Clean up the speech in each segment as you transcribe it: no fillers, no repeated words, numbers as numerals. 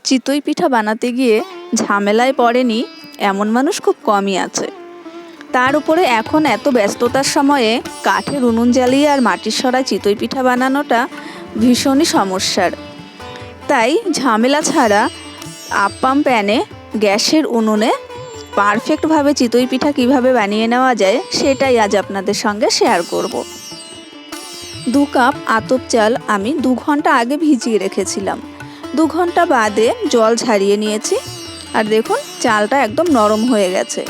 চিতই পিঠা বানাতে গিয়ে ঝামেলায় পড়েনি এমন মানুষ খুব কমই আছে। তার উপরে এখন এত ব্যস্ততার সময়ে কাঠের উনুন জ্বালিয়ে আর মাটির সরায় চিতই পিঠা বানানোটা ভীষণই সমস্যার। তাই ঝামেলা ছাড়া আপ্পাম প্যানে গ্যাসের উনুনে পারফেক্টভাবে চিতই পিঠা কিভাবে বানিয়ে নেওয়া যায় সেটাই আজ আপনাদের সঙ্গে শেয়ার করব। 2 কাপ আতপ চাল আমি 2 ঘন্টা আগে ভিজিয়ে রেখেছিলাম। 2 ঘন্টা বাদে জল ঝারিয়ে নিয়েছি। আর দেখুন চালটা একদম নরম হয়ে গেছে।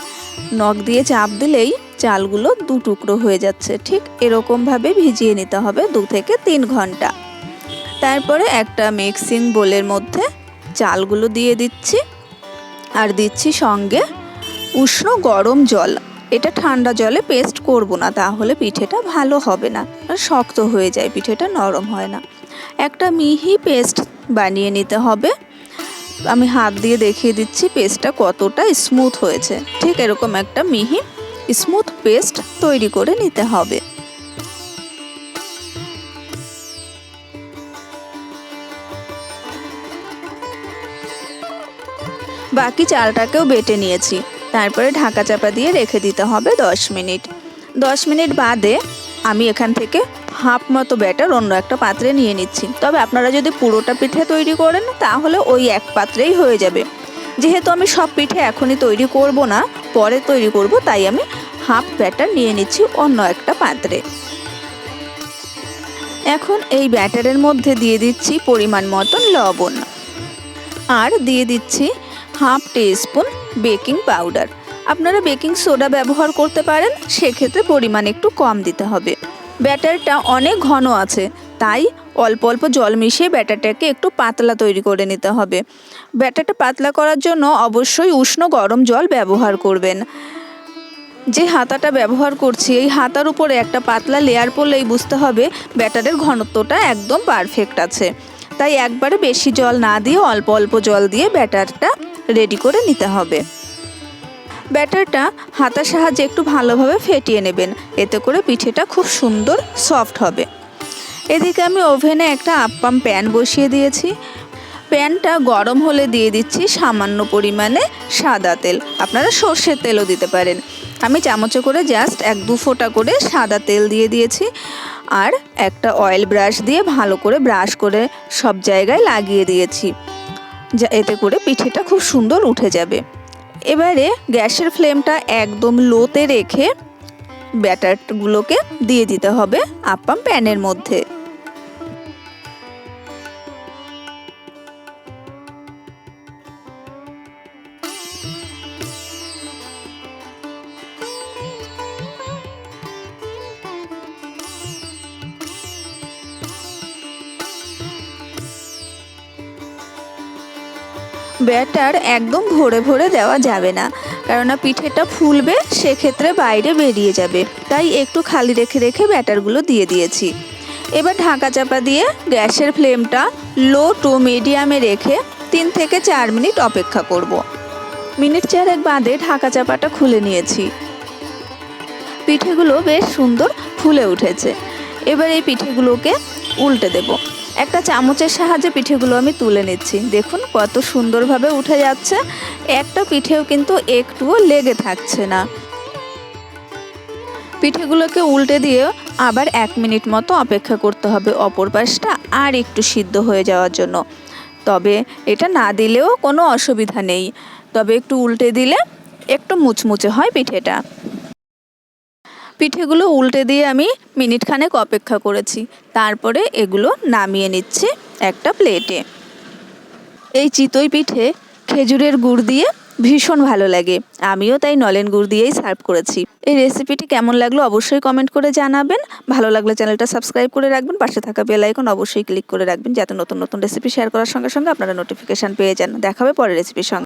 নখ দিয়ে চাপ দিলেই চালগুলো 2 টুকরো হয়ে যাচ্ছে। ঠিক এরকমভাবে ভিজিয়ে নিতে হবে 2 থেকে 3 ঘন্টা। তারপরে একটা মিক্সিং বোলের মধ্যে চালগুলো দিয়ে দিচ্ছি আর দিচ্ছি সঙ্গে উষ্ণ গরম জল। এটা ঠান্ডা জলে পেস্ট করব না, তাহলে পিঠেটা ভালো হবে না, শক্ত হয়ে যায়, পিঠেটা নরম হয় না। একটা মিহি পেস্ট বানিয়ে নিতে হবে। আমি হাত দিয়ে দেখিয়ে দিচ্ছি পেস্টটা কতটা স্মুথ হয়েছে। ঠিক এরকম একটা মিহি স্মুথ পেস্ট তৈরি করে নিতে হবে। বাকি চালটাকেও বেটে নিয়েছি। তারপরে ঢাকা চাপা দিয়ে রেখে দিতে হবে 10 মিনিট। 10 মিনিট বাদে আমি এখান থেকে হাফ মতো ব্যাটার অন্য একটা পাত্রে নিয়ে নিচ্ছি। তবে আপনারা যদি পুরোটা পিঠে তৈরি করেন তাহলে ওই এক পাত্রেই হয়ে যাবে। যেহেতু আমি সব পিঠে এখনই তৈরি করব না, পরে তৈরি করব, তাই আমি হাফ ব্যাটার নিয়ে নিচ্ছি অন্য একটা পাত্রে। এখন এই ব্যাটারের মধ্যে দিয়ে দিচ্ছি পরিমাণ মতন লবণ আর দিয়ে দিচ্ছি হাফ টিস্পুন বেকিং পাউডার। আপনারা বেকিং সোডা ব্যবহার করতে পারেন, সেক্ষেত্রে পরিমাণ একটু কম দিতে হবে। ব্যাটারটা অনেক ঘন আছে, তাই অল্প অল্প জল মিশিয়ে ব্যাটারটাকে একটু পাতলা তৈরি করে নিতে হবে। ব্যাটারটা পাতলা করার জন্য অবশ্যই উষ্ণ গরম জল ব্যবহার করবেন। যে হাতাটা ব্যবহার করছি এই হাতার উপরে একটা পাতলা লেয়ার পড়লেই বুঝতে হবে ব্যাটারের ঘনত্বটা একদম পারফেক্ট আছে। তাই একবারে বেশি জল না দিয়ে অল্প অল্প জল দিয়ে ব্যাটারটা রেডি করে নিতে হবে। ব্যাটারটা হাতার সাহায্যে একটু ভালোভাবে ফেটিয়ে নেবেন, এতে করে পিঠেটা খুব সুন্দর সফট হবে। এদিকে আমি ওভেনে একটা আপ্পাম প্যান বসিয়ে দিয়েছি। প্যানটা গরম হলে দিয়ে দিচ্ছি সামান্য পরিমাণে সাদা তেল। আপনারা সর্ষের তেলও দিতে পারেন। আমি চামচে করে জাস্ট 1-2 ফোঁটা করে সাদা তেল দিয়ে দিয়েছি আর একটা অয়েল ব্রাশ দিয়ে ভালো করে ব্রাশ করে সব জায়গায় লাগিয়ে দিয়েছি, যা এতে করে পিঠেটা খুব সুন্দর উঠে যাবে। এবারে গ্যাসের ফ্লেমটা একদম লোতে রেখে ব্যাটারগুলোকে দিয়ে দিতে হবে আপ্পাম প্যানের মধ্যে। ব্যাটার একদম ভরে ভরে দেওয়া যাবে না, কেননা পিঠেটা ফুলবে, সেক্ষেত্রে বাইরে বেরিয়ে যাবে। তাই একটু খালি রেখে রেখে ব্যাটারগুলো দিয়ে দিয়েছি। এবার ঢাকা চাপা দিয়ে গ্যাসের ফ্লেমটা লো টু মিডিয়ামে রেখে 3 থেকে 4 মিনিট অপেক্ষা করব। মিনিট 4 বাদে ঢাকা চাপাটা খুলে নিয়েছি। পিঠেগুলো বেশ সুন্দর ফুলে উঠেছে। এবার এই পিঠেগুলোকে উল্টে দেব। একটা চামচের সাহায্যে পিঠেগুলো আমি তুলে নিচ্ছি। দেখুন কত সুন্দরভাবে উঠে যাচ্ছে, একটা পিঠেও কিন্তু একটুও লেগে থাকছে না। পিঠেগুলোকে উল্টে দিয়ে আবার 1 মিনিট মতো অপেক্ষা করতে হবে অপর পাশটা আর একটু সিদ্ধ হয়ে যাওয়ার জন্য। তবে এটা না দিলেও কোনো অসুবিধা নেই, তবে একটু উল্টে দিলে একটু মুচমুচে হয় পিঠেটা। পিঠেগুলো উল্টে দিয়ে আমি মিনিট খানেক অপেক্ষা করেছি। তারপরে এগুলো নামিয়ে নিচ্ছি একটা প্লেটে। এই চিতই পিঠে খেজুরের গুড় দিয়ে ভীষণ ভালো লাগে, আমিও তাই নলেন গুড় দিয়েই সার্ভ করেছি। এই রেসিপিটি কেমন লাগলো অবশ্যই কমেন্ট করে জানাবেন। ভালো লাগলে চ্যানেলটা সাবস্ক্রাইব করে রাখবেন, পাশে থাকা বেল আইকন অবশ্যই ক্লিক করে রাখবেন, যাতে নতুন নতুন রেসিপি শেয়ার করার সঙ্গে সঙ্গে আপনারা নোটিফিকেশান পেয়ে যান। দেখা হবে পরের রেসিপির সঙ্গে।